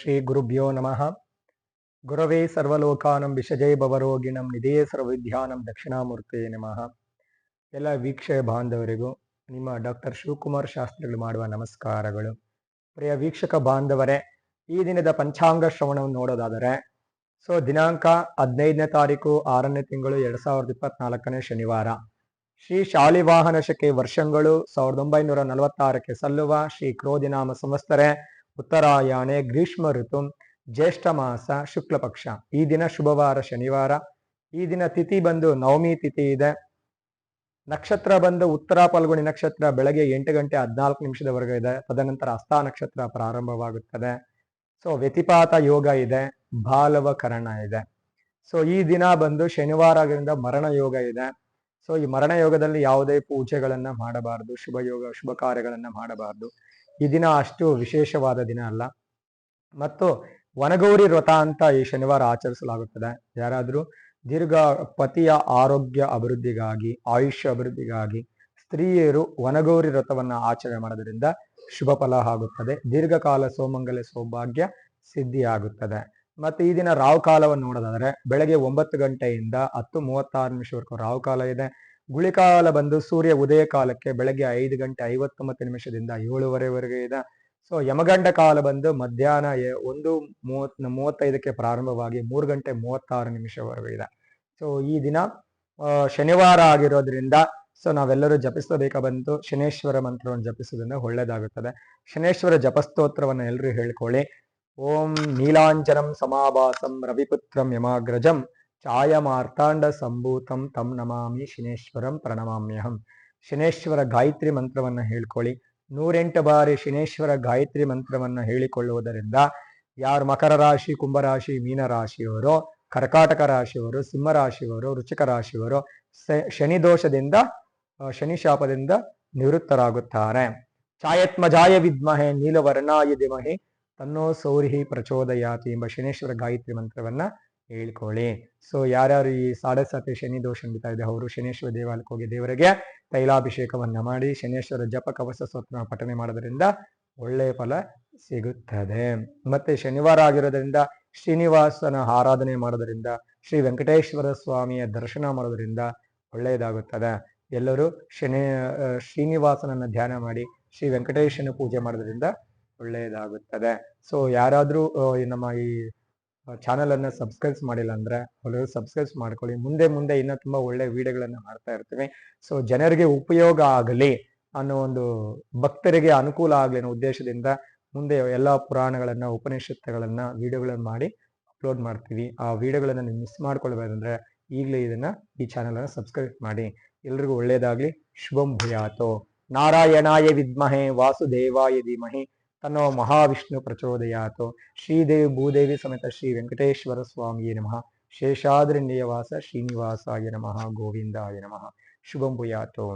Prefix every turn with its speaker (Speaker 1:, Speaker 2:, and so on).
Speaker 1: ಶ್ರೀ ಗುರುಭ್ಯೋ ನಮಃ. ಗುರವೇ ಸರ್ವಲೋಕಾನಂ ವಿಷಜೇ ಭವರೋಗಿಣಂ ನಿಧೇ ಸರ್ವವಿದ್ಯಾನಂ ದಕ್ಷಿಣಾಮೂರ್ತಿಯೇ ನಮಃ. ಎಲ್ಲ ವೀಕ್ಷಕ ಬಾಂಧವರಿಗೂ ನಿಮ್ಮ ಡಾಕ್ಟರ್ ಶಿವಕುಮಾರ್ ಶಾಸ್ತ್ರಿಗಳು ಮಾಡುವ ನಮಸ್ಕಾರಗಳು. ಪ್ರಿಯ ವೀಕ್ಷಕ ಬಾಂಧವರೇ, ಈ ದಿನದ ಪಂಚಾಂಗ ಶ್ರವಣವನ್ನು ನೋಡೋದಾದರೆ, ದಿನಾಂಕ 15ನೇ ತಾರೀಕು 6ನೇ ತಿಂಗಳು 2024 ಶನಿವಾರ. ಶ್ರೀ ಶಾಲಿವಾಹನ ಶಕೆ ವರ್ಷಗಳು 1946ಕ್ಕೆ ಸಲ್ಲುವ ಶ್ರೀ ಕ್ರೋಧಿನಾಮ ಸಂವತ್ಸರೆ ಉತ್ತರಾಯಣೆ ಗ್ರೀಷ್ಮ ಋತು ಜ್ಯೇಷ್ಠ ಮಾಸ ಶುಕ್ಲ ಪಕ್ಷ. ಈ ದಿನ ಶುಭವಾರ ಶನಿವಾರ. ಈ ದಿನ ತಿಥಿ ಬಂದು ನವಮಿ ತಿಥಿ ಇದೆ. ನಕ್ಷತ್ರ ಬಂದು ಉತ್ತರ ಫಲ್ಗುಣಿ ನಕ್ಷತ್ರ ಬೆಳಗ್ಗೆ 8 ಗಂಟೆ 14 ನಿಮಿಷದವರೆಗೂ ಇದೆ. ತದನಂತರ ಹಸ್ತ ನಕ್ಷತ್ರ ಪ್ರಾರಂಭವಾಗುತ್ತದೆ. ವ್ಯತಿಪಾತ ಯೋಗ ಇದೆ, ಬಾಲವ ಕರಣ ಇದೆ. ಈ ದಿನ ಬಂದು ಶನಿವಾರ ಆಗಿರೋದ್ರಿಂದ ಮರಣ ಯೋಗ ಇದೆ. ಈ ಮರಣ ಯೋಗದಲ್ಲಿ ಯಾವುದೇ ಪೂಜೆಗಳನ್ನ ಮಾಡಬಾರದು, ಶುಭ ಕಾರ್ಯಗಳನ್ನ ಮಾಡಬಾರದು. ಈ ದಿನ ಅಷ್ಟು ವಿಶೇಷವಾದ ದಿನ ಅಲ್ಲ. ಮತ್ತು ವನಗೌರಿ ವ್ರತ ಅಂತ ಈ ಶನಿವಾರ ಆಚರಿಸಲಾಗುತ್ತದೆ. ಯಾರಾದ್ರೂ ದೀರ್ಘ ಪತಿಯ ಆರೋಗ್ಯ ಅಭಿವೃದ್ಧಿಗಾಗಿ, ಆಯುಷ್ಯ ಅಭಿವೃದ್ಧಿಗಾಗಿ ಸ್ತ್ರೀಯರು ವನಗೌರಿ ವ್ರತವನ್ನ ಆಚರಣೆ ಮಾಡೋದ್ರಿಂದ ಶುಭ ಫಲ ಆಗುತ್ತದೆ. ದೀರ್ಘಕಾಲ ಸೌಮಂಗಲ್ಯ ಸೌಭಾಗ್ಯ ಸಿದ್ಧಿಯಾಗುತ್ತದೆ. ಮತ್ತೆ ಈ ದಿನ ರಾವು ಕಾಲವನ್ನು ನೋಡೋದಾದ್ರೆ, ಬೆಳಗ್ಗೆ 9 ಗಂಟೆಯಿಂದ 10:36 ನಿಮಿಷವರೆಗೂ ರಾವು ಕಾಲ ಇದೆ. ಗುಳಿಕಾಲ ಬಂದು ಸೂರ್ಯ ಉದಯ ಕಾಲಕ್ಕೆ ಬೆಳಗ್ಗೆ 5 ಗಂಟೆ 59 ನಿಮಿಷದಿಂದ 7:30ವರೆಗೆ ಇದೆ. ಯಮಗಂಡ ಕಾಲ ಬಂದು ಮಧ್ಯಾಹ್ನ 1:35ಕ್ಕೆ ಪ್ರಾರಂಭವಾಗಿ 3 ಗಂಟೆ 36 ನಿಮಿಷವರೆಗೂ ಇದೆ. ಈ ದಿನ ಶನಿವಾರ ಆಗಿರೋದ್ರಿಂದ ನಾವೆಲ್ಲರೂ ಜಪಿಸಬೇಕಾದಂತೂ ಶನೇಶ್ವರ ಮಂತ್ರವನ್ನು ಜಪಿಸೋದ್ರಿಂದ ಒಳ್ಳೇದಾಗುತ್ತದೆ. ಶನೇಶ್ವರ ಜಪಸ್ತೋತ್ರವನ್ನು ಎಲ್ಲರೂ ಹೇಳ್ಕೊಳ್ಳಿ. ಓಂ ನೀಲಾಂಜನಂ ಸಮಾಭಾಸಂ ರವಿಪುತ್ರಂ ಯಮಾಗ್ರಜಂ ಛಾಯಮಾರ್ತಾಂಡ ಸಂಭೂತಂ ತಂ ನಮಾಮಿ ಶನೇಶ್ವರಂ ಪ್ರಣಮಾಮ್ಯಹಂ. ಶನೇಶ್ವರ ಗಾಯತ್ರಿ ಮಂತ್ರವನ್ನ ಹೇಳ್ಕೊಳ್ಳಿ. 108 ಬಾರಿ ಶನೇಶ್ವರ ಗಾಯತ್ರಿ ಮಂತ್ರವನ್ನ ಹೇಳಿಕೊಳ್ಳುವುದರಿಂದ ಯಾರು ಮಕರ ರಾಶಿ, ಕುಂಭರಾಶಿ, ಮೀನ ರಾಶಿಯವರು, ಕರ್ಕಾಟಕ ರಾಶಿಯವರು, ಸಿಂಹ ರಾಶಿಯವರು, ವೃಶ್ಚಿಕ ರಾಶಿಯವರು ಶನಿ ದೋಷದಿಂದ, ಶನಿ ಶಾಪದಿಂದ ನಿವೃತ್ತರಾಗುತ್ತಾರೆ. ಛಾಯತ್ಮಜಾಯ ವಿದ್ಮಹೆ ನೀಲವರ್ಣಾಯ ಧಿಮಹಿ ತನ್ನೋ ಸೌರಿಹಿ ಪ್ರಚೋದಯಾತಿ ಎಂಬ ಶನೇಶ್ವರ ಗಾಯತ್ರಿ ಮಂತ್ರವನ್ನ ಹೇಳ್ಕೊಳ್ಳಿ. ಯಾರ್ಯಾರು ಈ 7.5 ಶನಿ ದೋಷ ನಡೀತಾ ಇದೆ ಅವರು ಶನೇಶ್ವರ ದೇವಾಲಯಕ್ಕೆ ಹೋಗಿ ದೇವರಿಗೆ ತೈಲಾಭಿಷೇಕವನ್ನ ಮಾಡಿ ಶನೇಶ್ವರ ಜಪ ಕವಚ ಸ್ತೋತ್ರ ಪಠನೆ ಮಾಡೋದ್ರಿಂದ ಒಳ್ಳೆಯ ಫಲ ಸಿಗುತ್ತದೆ. ಮತ್ತೆ ಶನಿವಾರ ಆಗಿರೋದ್ರಿಂದ ಶ್ರೀನಿವಾಸನ ಆರಾಧನೆ ಮಾಡೋದ್ರಿಂದ, ಶ್ರೀ ವೆಂಕಟೇಶ್ವರ ಸ್ವಾಮಿಯ ದರ್ಶನ ಮಾಡೋದ್ರಿಂದ ಒಳ್ಳೆಯದಾಗುತ್ತದೆ. ಎಲ್ಲರೂ ಶ್ರೀನಿವಾಸನನ್ನ ಧ್ಯಾನ ಮಾಡಿ ಶ್ರೀ ವೆಂಕಟೇಶನ ಪೂಜೆ ಮಾಡೋದ್ರಿಂದ ಒಳ್ಳೆಯದಾಗುತ್ತದೆ. ಯಾರಾದ್ರೂ ನಮ್ಮ ಈ ಚಾನಲ್ ಅನ್ನ ಸಬ್ಸ್ಕ್ರೈಬ್ ಮಾಡಿಲ್ಲ ಅಂದ್ರೆ ಎಲ್ಲರೂ ಸಬ್ಸ್ಕ್ರೈಬ್ ಮಾಡ್ಕೊಳ್ಳಿ. ಮುಂದೆ ಇನ್ನೂ ತುಂಬಾ ಒಳ್ಳೆ ವಿಡಿಯೋಗಳನ್ನ ಮಾಡ್ತಾ ಇರ್ತೀವಿ. ಜನರಿಗೆ ಉಪಯೋಗ ಆಗಲಿ ಅನ್ನೋ ಒಂದು, ಭಕ್ತರಿಗೆ ಅನುಕೂಲ ಆಗಲಿ ಅನ್ನೋ ಉದ್ದೇಶದಿಂದ ಮುಂದೆ ಎಲ್ಲಾ ಪುರಾಣಗಳನ್ನ, ಉಪನಿಷತ್ತುಗಳನ್ನ ವಿಡಿಯೋಗಳನ್ನ ಮಾಡಿ ಅಪ್ಲೋಡ್ ಮಾಡ್ತೀವಿ. ಆ ವಿಡಿಯೋಗಳನ್ನ ನೀವು ಮಿಸ್ ಮಾಡ್ಕೊಳ್ಬೇಕಂದ್ರೆ ಈಗಲೇ ಈ ಚಾನಲ್ ಅನ್ನ ಸಬ್ಸ್ಕ್ರೈಬ್ ಮಾಡಿ. ಎಲ್ರಿಗೂ ಒಳ್ಳೇದಾಗ್ಲಿ. ಶುಭಂ ಭೂಯಾತೋ. ನಾರಾಯಣಾಯ ವಿದ್ಮಹೆ ವಾಸುದೇವಾಯ ಧೀಮಹಿ ತನ್ನೋ ಮಹಾವಿಷ್ಣು ಪ್ರಚೋದಯಾತು. ಶ್ರೀದೇವಿ ಭೂದೇವಿ ಸಮೇತ ಶ್ರೀ ವೆಂಕಟೇಶ್ವರ ಸ್ವಾಮಿಯೇ ನಮಃ. ಶೇಷಾದ್ರಿ ನಿವಾಸ ಶ್ರೀನಿವಾಸಾಯ ನಮಃ. ಗೋವಿಂದಾಯ ನಮಃ. ಶುಭಂ ಭೂಯಾತು.